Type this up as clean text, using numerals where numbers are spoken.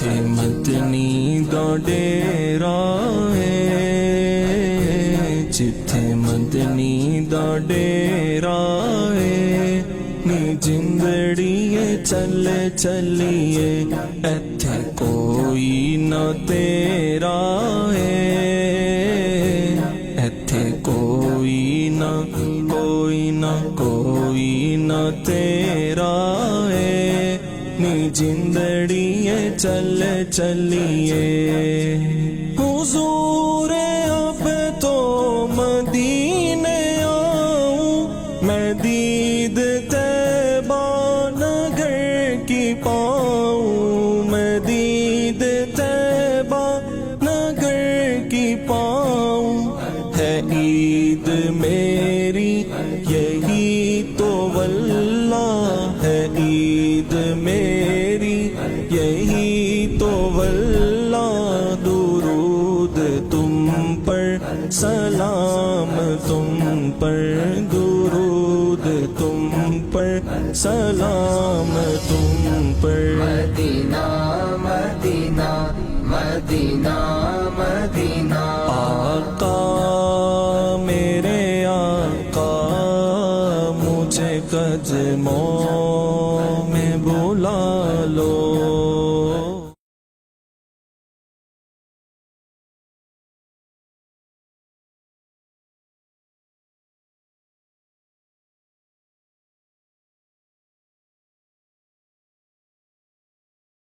جتھے مدنی دا ڈیرا ہے، جتھے مدنی دا ڈیرا ہے، نی جندڑیے چل چلیے ایتھے کوئی نہ تیرا ہے، ایتھے کوئی نہ تیرا ہے، نی جندڑیے چل چلیے حضور اب تو مدینے آؤں میں، دید طیبہ نگر کی پاؤں میں، دید طیبہ نگر کی پاؤں، ہے عید میری یہی تو واللہ، ہے عید میری یہی تو واللہ، درود تم پر سلام تم پر، درود تم پر سلام تم پر، مدینہ مدینہ مدینہ مدینہ، آقا میرے آقا مجھے قدموں